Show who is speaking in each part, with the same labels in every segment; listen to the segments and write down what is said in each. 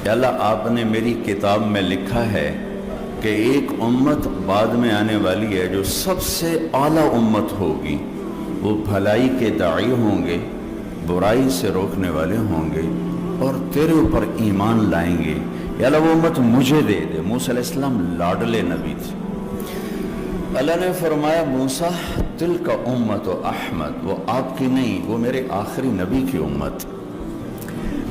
Speaker 1: کہ اللہ آپ نے میری کتاب میں لکھا ہے کہ ایک امت بعد میں آنے والی ہے جو سب سے اعلیٰ امت ہوگی، وہ بھلائی کے داعی ہوں گے، برائی سے روکنے والے ہوں گے اور تیرے اوپر ایمان لائیں گے، یا اللہ وہ امت مجھے دے دے۔ موسیٰ علیہ السلام لاڈلے نبی تھے۔ اللہ نے فرمایا موسیٰ تلک امت احمد، وہ آپ کی نہیں، وہ میرے آخری نبی کی امت۔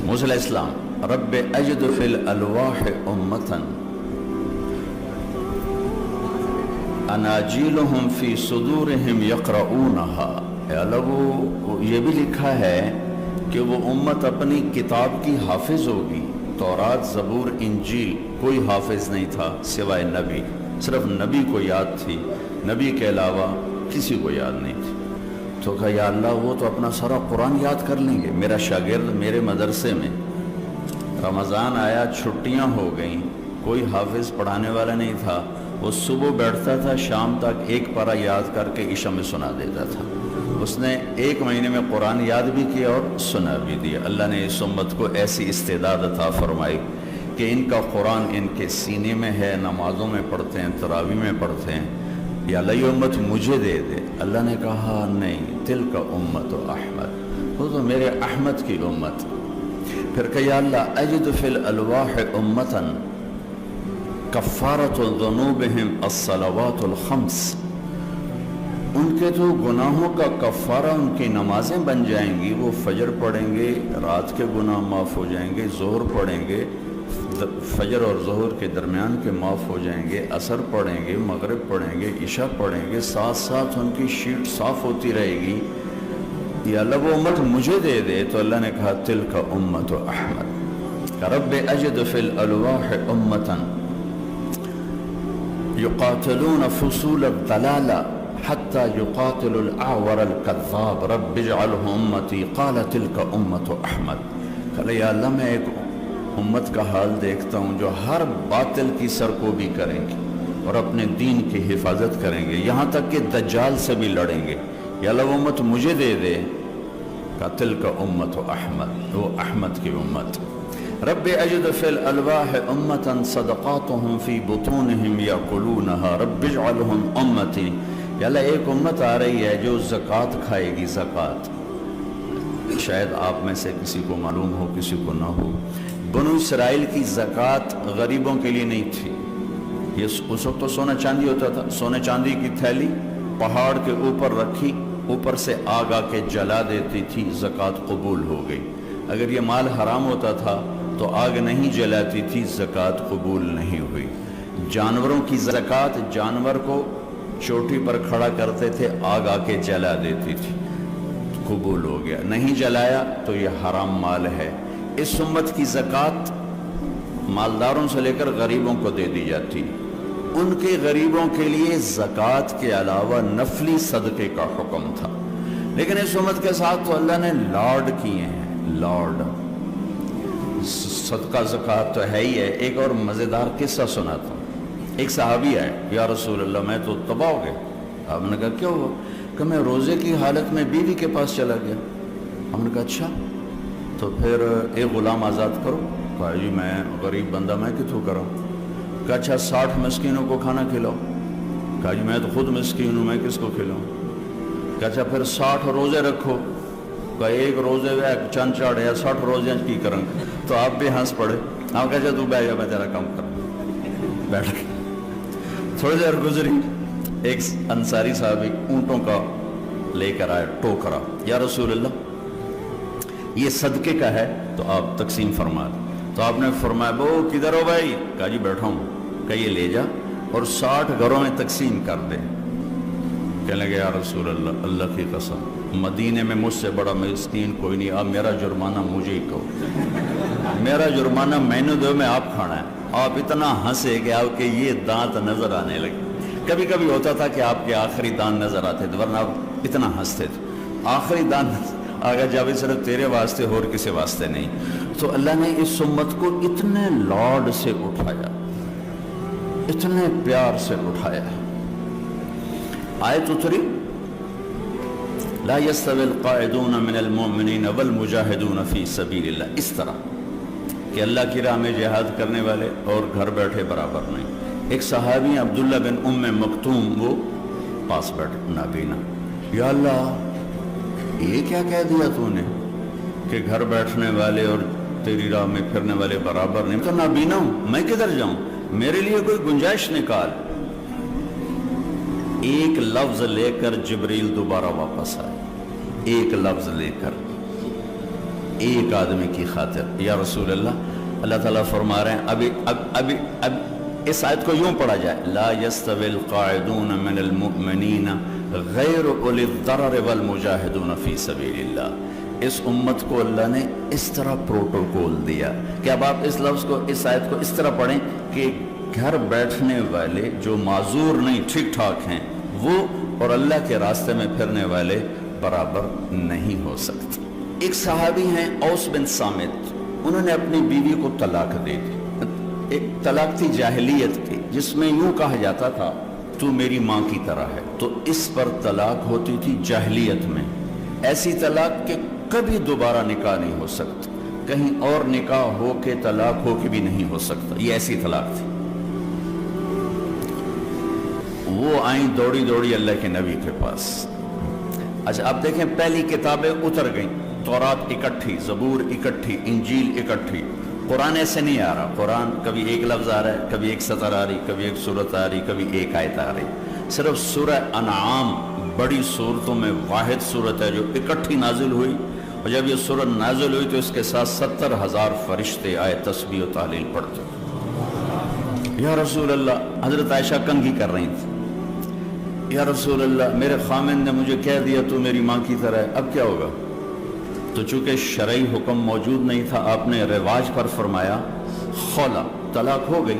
Speaker 1: موسیٰ علیہ السلام رب اجد فی الالواح امتاً اناجیلہم فی صدورہم یقرؤونہا، اے اللہ وہ یہ بھی لکھا ہے کہ وہ امت اپنی کتاب کی حافظ ہوگی۔ تورات، زبور، انجیل کوئی حافظ نہیں تھا سوائے نبی، صرف نبی کو یاد تھی، نبی کے علاوہ کسی کو یاد نہیں تھی۔ تو کہا یا اللہ وہ تو اپنا سارا قرآن یاد کر لیں گے۔ میرا شاگرد میرے مدرسے میں رمضان آیا، چھٹیاں ہو گئیں، کوئی حافظ پڑھانے والا نہیں تھا، وہ صبح بیٹھتا تھا، شام تک ایک پارہ یاد کر کے عشاء میں سنا دیتا تھا۔ اس نے 1 مہینے میں قرآن یاد بھی کیا اور سنا بھی دیا۔ اللہ نے اس امت کو ایسی استعداد عطا فرمائی کہ ان کا قرآن ان کے سینے میں ہے، نمازوں میں پڑھتے ہیں، تراویح میں پڑھتے ہیں۔ یا اللہ یہ امت مجھے دے دے۔ اللہ نے کہا نہیں، تلک امت احمد، وہ تو میرے احمد کی امت۔ پھر کہ یا اللہ اجد فی الالواح امتاً کفارۃ ذنوبہم الصلوات الخمس، ان کے تو گناہوں کا کفارہ ان کی نمازیں بن جائیں گی۔ وہ فجر پڑھیں گے، رات کے گناہ معاف ہو جائیں گے، ظہر پڑھیں گے، فجر اور ظہر کے درمیان کے معاف ہو جائیں گے، عصر پڑھیں گے، مغرب پڑھیں گے، عشاء پڑھیں گے، ساتھ ساتھ ان کی شیٹ صاف ہوتی رہے گی۔ یا اللہ وہ امت مجھے دے دے۔ تو اللہ نے کہا تلک امت احمد، رب اجد فی الالواح امتاً یقاتلون فصول الضلالہ حتی یقاتل الاعور الکذاب رب اجعلہ امتی قال تلک امت احمد۔ کہا یا اللہ میں ایک امت کا حال دیکھتا ہوں جو ہر باطل کی سرکوبی کریں گے اور اپنے دین کی حفاظت کریں گے، یہاں تک کہ دجال سے بھی لڑیں گے۔ یا اللہ وہ امت مجھے دے دے۔ کہا تلک امت احمد، وہ احمد کی امت۔ رب اجد فی الالواح امتاً صدقاتہم فی بطونہم یاکلونہا رب اجعلہم امتی۔ یا اللہ ایک امت آ رہی ہے جو زکوٰۃ کھائے گی، زکوٰۃ۔ شاید آپ میں سے کسی کو معلوم ہو، کسی کو نہ ہو، بنو اسرائیل کی زکوٰۃ غریبوں کے لیے نہیں تھی۔ یہ اس وقت تو سونا چاندی ہوتا تھا، سونے چاندی کی تھیلی پہاڑ کے اوپر رکھی، اوپر سے آگ آ کے جلا دیتی تھی، زکوٰۃ قبول ہو گئی۔ اگر یہ مال حرام ہوتا تھا تو آگ نہیں جلاتی تھی، زکوٰۃ قبول نہیں ہوئی۔ جانوروں کی زکوٰۃ، جانور کو چوٹی پر کھڑا کرتے تھے، آگ آ کے جلا دیتی تھی، قبول ہو گیا۔ نہیں جلایا تو یہ حرام مال ہے۔ اس امت کی زکوٰۃ مالداروں سے لے کر غریبوں کو دے دی جاتی، ان کے غریبوں کے لیے زکوٰۃ کے علاوہ نفلی صدقے کا حکم تھا۔ لیکن اس امت کے ساتھ تو اللہ نے لاڈ کیے ہیں، لاڈ۔ صدقہ زکوٰۃ تو ہے ہی ہے۔ ایک اور مزیدار قصہ سناتا ہوں۔ ایک صحابی آئے، یا رسول اللہ میں تو تباہ ہو گیا۔ آپ نے کہا کیا ہوا؟ کہ میں روزے کی حالت میں بیوی کے پاس چلا گیا۔ ہم نے کہا اچھا، تو پھر ایک غلام آزاد کرو۔ کہا جی میں غریب بندہ، میں کتوں کروں؟ کہا اچھا 60 مسکینوں کو کھانا کھلاؤ۔ کہا جی میں تو خود مسکین ہوں، میں کس کو کھلاؤں؟ کہا اچھا پھر 60 روزے رکھو۔ کہا ایک روزے میں چند چاڑ یا 60 روزے کی کروں؟ تو آپ بھی ہنس پڑے۔ آپ کہا تو بیٹھ جا، میں تیرا کام کروں۔ بیٹھ گئے۔ تھوڑی دیر گزری، ایک انصاری صحابی اونٹوں کا لے کر آئے ٹوکرا۔ یا رسول اللہ یہ صدقے کا ہے تو آپ تقسیم فرما دیں۔ تو آپ نے فرمایا وہ کدھر ہو بھائی؟ کہا جی بیٹھا ہوں۔ کہ یہ لے جا اور 60 گھروں میں تقسیم کر دے۔ کہنے لگے یا رسول اللہ، اللہ کی قسم مدینے میں مجھ سے بڑا مسکین کوئی نہیں، آپ میرا جرمانہ مجھے ہی کہو، میرا جرمانہ میں نے دو، میں آپ کھانا ہے۔ آپ اتنا ہنسے کہ آپ کے یہ دانت نظر آنے لگے۔ کبھی کبھی ہوتا تھا کہ آپ کے آخری دانت نظر آتے تھے، ورنہ آپ اتنا ہنستے تھے۔ آخری دانت آگا جب صرف تیرے واسطے اور کسی واسطے نہیں۔ تو اللہ نے اس امت کو اتنے لاڈ سے اٹھایا، اتنے پیار سے اٹھایا۔ آیت اتری لا يستوي القاعدون من المؤمنین والمجاہدون فی سبیل اللہ، اس طرح کہ اللہ کی راہ میں جہاد کرنے والے اور گھر بیٹھے برابر نہیں۔ ایک صحابی عبداللہ بن ام مکتوم، وہ پاس بیٹھ نابینا، یا اللہ یہ کیا کہہ دیا تو نے کہ گھر بیٹھنے والے اور تیری راہ میں پھرنے والے برابر نہیں؟ تو نابینا ہوں، میں کدھر جاؤں، میرے لیے کوئی گنجائش نکال۔ ایک لفظ لے کر جبریل دوبارہ واپس آئے، ایک لفظ لے کر، ایک آدمی کی خاطر۔ یا رسول اللہ، اللہ تعالیٰ فرما رہے ہیں اب اس آیت کو یوں پڑھا جائے، لا يستوي القاعدون من المؤمنین غیر اولی الضرر والمجاہدون فی سبیل اللہ۔ اس امت کو اللہ نے اس طرح پروٹوکول دیا کہ اب آپ اس لفظ کو، اس آیت کو اس طرح پڑھیں کہ گھر بیٹھنے والے جو معذور نہیں، ٹھیک ٹھاک ہیں، وہ اور اللہ کے راستے میں پھرنے والے برابر نہیں ہو سکتے۔ ایک صحابی ہیں اوس بن صامت، انہوں نے اپنی بیوی کو طلاق دے دی۔ ایک طلاق تھی جاہلیت کی، جس میں یوں کہا جاتا تھا تو میری ماں کی طرح ہے، تو اس پر طلاق ہوتی تھی جاہلیت میں۔ ایسی طلاق کہ کبھی دوبارہ نکاح نہیں ہو سکتا، کہیں اور نکاح ہو کے طلاق ہو کے بھی نہیں ہو سکتا، یہ ایسی طلاق تھی۔ وہ آئیں دوڑی دوڑی اللہ کے نبی کے پاس۔ اچھا آپ دیکھیں، پہلی کتابیں اتر گئیں، تورات اکٹھی، زبور اکٹھی، انجیل اکٹھی۔ قرآن ایسے نہیں آ رہا، قرآن کبھی ایک لفظ آ رہا ہے، کبھی ایک سطر آ رہی، کبھی ایک سورت آ رہی، کبھی ایک آیت آ رہی۔ صرف سورہ انعام بڑی صورتوں میں واحد صورت ہے جو اکٹھی نازل ہوئی، اور جب یہ صورت نازل ہوئی تو اس کے ساتھ 70,000 فرشتے آئے تسبیح و تحلیل پڑھتے۔ یا رسول اللہ، حضرت عائشہ کنگھی کر رہی تھی، یا رسول اللہ میرے خامن نے مجھے کہہ دیا تو میری ماں کی طرح ہے، اب کیا ہوگا؟ تو چونکہ شرعی حکم موجود نہیں تھا، آپ نے رواج پر فرمایا خولا، طلاق ہو گئی۔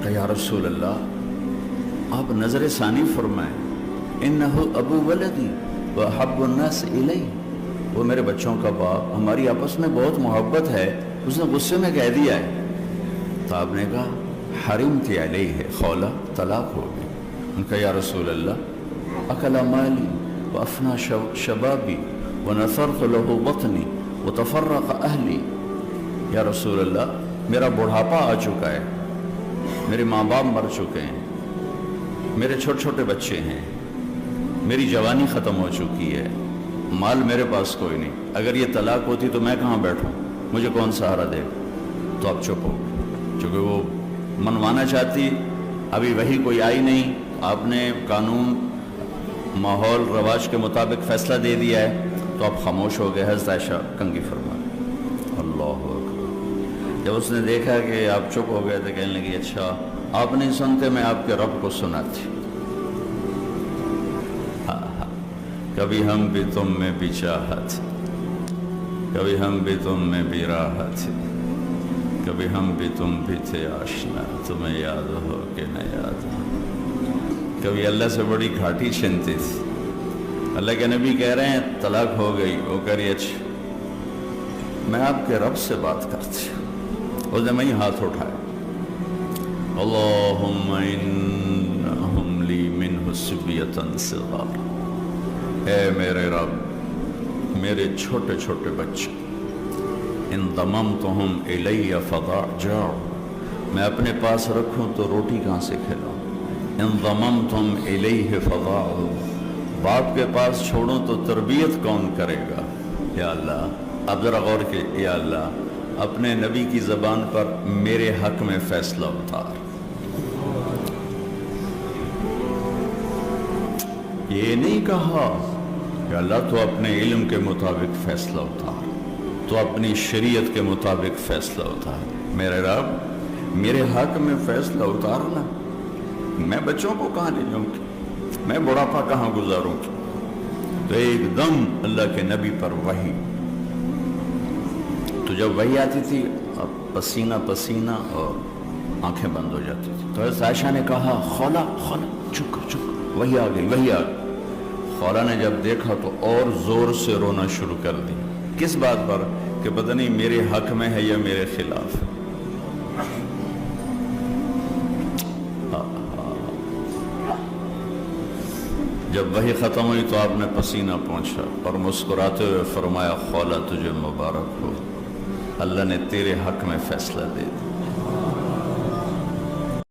Speaker 1: کہ یا رسول اللہ آپ نظر ثانی فرمائیں، انہو ابو ولدی وحب الناس الی، وہ میرے بچوں کا باپ، ہماری آپس میں بہت محبت ہے، اس نے غصے میں کہہ دیا ہے۔ تو آپ نے کہا حرمت علیہ، خولا طلاق ہو گئی۔ ان کا یا رسول اللہ اکل مالی وافنا شبابی وَنَثَرْتُ لَهُ بَطْنِي وَتَفَرَّقَ أَهْلِي، یا رسول اللہ میرا بڑھاپا آ چکا ہے، میرے ماں باپ مر چکے ہیں، میرے چھوٹے چھوٹے بچے ہیں، میری جوانی ختم ہو چکی ہے، مال میرے پاس کوئی نہیں، اگر یہ طلاق ہوتی تو میں کہاں بیٹھوں، مجھے کون سہارا دے؟ تو آپ چپ ہو، چونکہ وہ منوانا چاہتی، ابھی وہی کوئی آئی نہیں، آپ نے قانون ماحول رواج کے مطابق فیصلہ دے دیا ہے، تو آپ خاموش ہو گئے۔ حضرت عائشہ کنگھی فرما، اللہ اکبر۔ جب اس نے دیکھا کہ آپ چپ ہو گئے تو کہنے لگی اچھا آپ نہیں سنتے، میں آپ کے رب کو سناتی۔ کبھی ہم بھی تم میں بھی چاہت، کبھی ہم بھی تم میں بھی راحت، کبھی ہم بھی تم بھی تھے آشنا، تمہیں یاد ہو کہ نہ یاد ہو۔ کبھی اللہ سے بڑی گھاٹی چھنتی تھی، اللہ کے نبی کہہ رہے ہیں طلاق ہو گئی، وہ کہہ رہی اچھا میں آپ کے رب سے بات کرتی ہوں۔ اس نے وہیں ہاتھ اٹھایا، اللہم انہم لی منہ سبیۃ صغار، اے میرے رب میرے چھوٹے چھوٹے بچے، ان ضممتہم الی فضاجع، میں اپنے پاس رکھوں تو روٹی کہاں سے کھلاؤں، ان ضممتم الیہ فضاعوا، باپ کے پاس چھوڑوں تو تربیت کون کرے گا؟ یا اللہ اب ذرا غور کہ یا اللہ اپنے نبی کی زبان پر میرے حق میں فیصلہ اتار۔ یہ نہیں کہا کہ اللہ تو اپنے علم کے مطابق فیصلہ اتار، تو اپنی شریعت کے مطابق فیصلہ اتار، میرے رب میرے حق میں فیصلہ اتارنا، میں بچوں کو کہاں لے جاؤں گی، میں بڑھاپا کہاں گزاروں گی؟ تو ایک دم اللہ کے نبی پر وحی، تو جب وحی آتی تھی اب پسینہ پسینہ اور آنکھیں بند ہو جاتی تھی۔ تو حضرت عائشہ نے کہا خولا خولا چک چک، وحی آ گئی وحی آ گئی۔ خولا نے جب دیکھا تو اور زور سے رونا شروع کر دی، کس بات پر کہ پتہ نہیں میرے حق میں ہے یا میرے خلاف ہے۔ جب وحی ختم ہوئی تو آپ نے پسینہ پہنچا اور مسکراتے ہوئے فرمایا خولا تجھے مبارک ہو، اللہ نے تیرے حق میں فیصلہ دے دیا۔